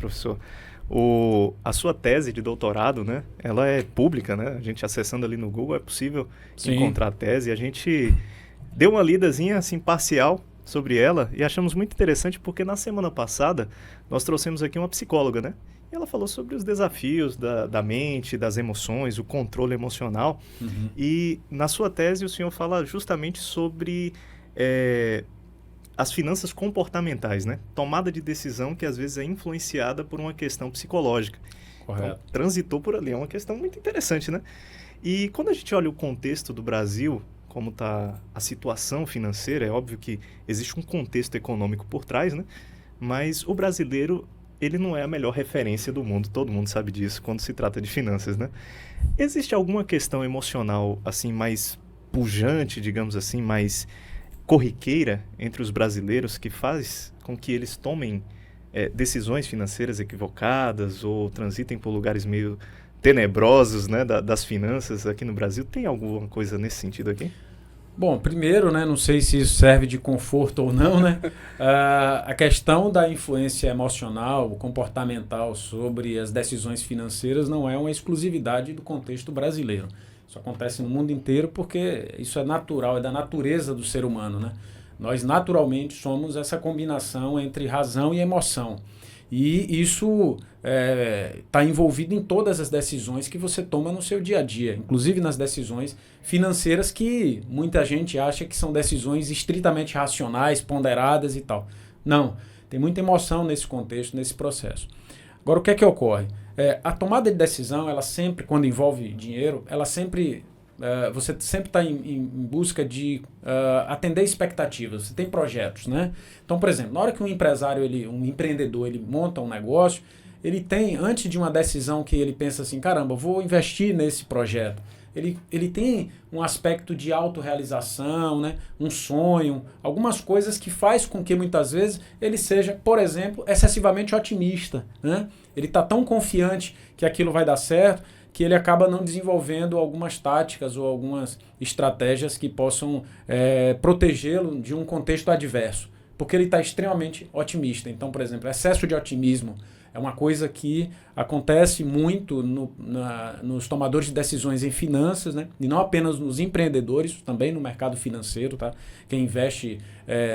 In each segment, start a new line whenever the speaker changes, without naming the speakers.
professor. A sua tese de doutorado, né? Ela é pública, né? A gente acessando ali no Google é possível encontrar a tese. A gente deu uma lidazinha assim parcial sobre ela e achamos muito interessante porque na semana passada nós trouxemos aqui uma psicóloga, né? E ela falou sobre os desafios da mente, das emoções, o controle emocional.
Uhum.
E na sua tese o senhor fala justamente sobre as finanças comportamentais, né? Tomada de decisão que às vezes é influenciada por uma questão psicológica.
Correto.
Então, transitou por ali. É uma questão muito interessante, né? E quando a gente olha o contexto do Brasil, como está a situação financeira, é óbvio que existe um contexto econômico por trás, né? Mas o brasileiro, ele não é a melhor referência do mundo, todo mundo sabe disso, quando se trata de finanças, né? Existe alguma questão emocional, assim, mais pujante, digamos assim, mais corriqueira entre os brasileiros que faz com que eles tomem decisões financeiras equivocadas ou transitem por lugares meio tenebrosos, né, das finanças aqui no Brasil? Tem alguma coisa nesse sentido aqui?
Bom, primeiro, né, não sei se isso serve de conforto ou não, né? A questão da influência emocional, comportamental sobre as decisões financeiras não é uma exclusividade do contexto brasileiro. Isso acontece no mundo inteiro porque isso é natural, é da natureza do ser humano, né? Nós naturalmente somos essa combinação entre razão e emoção. E isso está envolvido em todas as decisões que você toma no seu dia a dia, inclusive nas decisões financeiras que muita gente acha que são decisões estritamente racionais, ponderadas e tal. Não, tem muita emoção nesse contexto, nesse processo. Agora, o que é que ocorre? A tomada de decisão, ela sempre, quando envolve dinheiro, ela sempre... você sempre está em busca de atender expectativas. Você tem projetos, né? Então, por exemplo, na hora que um empresário, um empreendedor, ele monta um negócio, ele tem, antes de uma decisão que ele pensa assim, caramba, eu vou investir nesse projeto, ele tem um aspecto de autorrealização, né? Um sonho, algumas coisas que faz com que muitas vezes ele seja, por exemplo, excessivamente otimista, né? Ele está tão confiante que aquilo vai dar certo que ele acaba não desenvolvendo algumas táticas ou algumas estratégias que possam protegê-lo de um contexto adverso, porque ele está extremamente otimista. Então, por exemplo, excesso de otimismo é uma coisa que acontece muito nos tomadores de decisões em finanças, né? E não apenas nos empreendedores, também no mercado financeiro, tá? Quem investe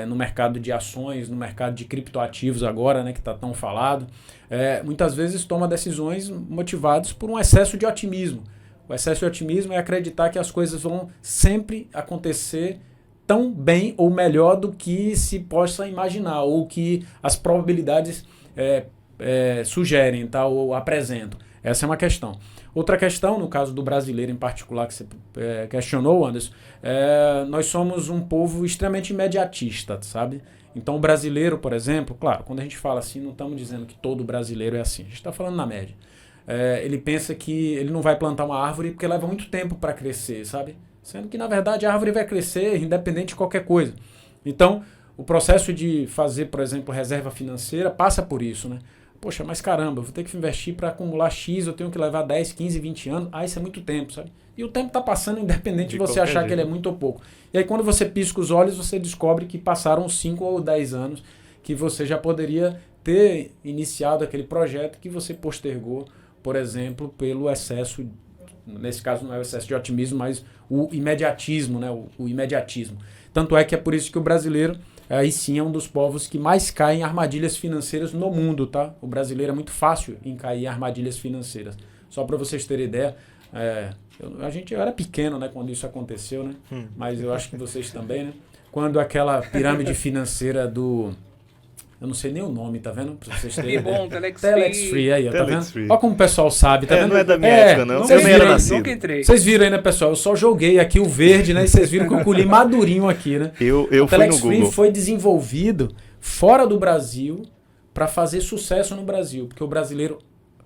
no mercado de ações, no mercado de criptoativos agora, né, que está tão falado, muitas vezes toma decisões motivadas por um excesso de otimismo. O excesso de otimismo é acreditar que as coisas vão sempre acontecer tão bem ou melhor do que se possa imaginar, ou que as probabilidades sugerem, tá, ou apresentam. Essa é uma questão. Outra questão, no caso do brasileiro em particular, que você questionou, Anderson, nós somos um povo extremamente imediatista, sabe? Então o brasileiro, por exemplo, claro, quando a gente fala assim, não estamos dizendo que todo brasileiro é assim, a gente está falando na média. Ele pensa que ele não vai plantar uma árvore porque leva muito tempo para crescer, sabe? Sendo que, na verdade, a árvore vai crescer independente de qualquer coisa. Então, o processo de fazer, por exemplo, reserva financeira passa por isso, né? Poxa, mas caramba, eu vou ter que investir para acumular X, eu tenho que levar 10, 15, 20 anos. Isso é muito tempo, sabe? E o tempo está passando independente de você achar que ele é muito ou pouco. E aí quando você pisca os olhos, você descobre que passaram 5 ou 10 anos que você já poderia ter iniciado aquele projeto que você postergou, por exemplo, pelo excesso, nesse caso não é o excesso de otimismo, mas o imediatismo, né? O imediatismo. Tanto é que é por isso que o brasileiro aí sim é um dos povos que mais caem em armadilhas financeiras no mundo, tá? O brasileiro é muito fácil em cair em armadilhas financeiras. Só para vocês terem ideia, eu era pequeno, né, quando isso aconteceu, né? Mas eu acho que vocês também, né? Quando aquela pirâmide financeira do... Eu não sei nem o nome, tá vendo? Pra vocês terem
bom,
Telex Free aí, tá vendo?
Free.
Olha como o pessoal sabe, tá vendo?
Não é da minha época, não.
Vocês
Eu nem era
viram,
nascido.
Nunca entrei.
Vocês viram aí, né, pessoal? Eu só joguei aqui o verde, né? E vocês viram que eu colhi madurinho aqui, né?
Eu
O
fui
Telex
no
Free
Google.
foi desenvolvido fora do Brasil para fazer sucesso no Brasil, porque o brasileiro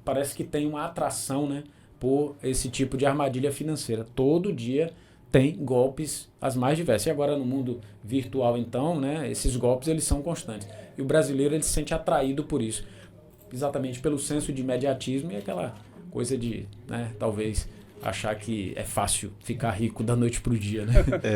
parece que tem uma atração, né, por esse tipo de armadilha financeira. Todo dia tem golpes as mais diversas. E agora no mundo virtual, então, né, esses golpes eles são constantes. E o brasileiro ele se sente atraído por isso, exatamente pelo senso de imediatismo e aquela coisa de, né, talvez achar que é fácil ficar rico da noite pro dia, né?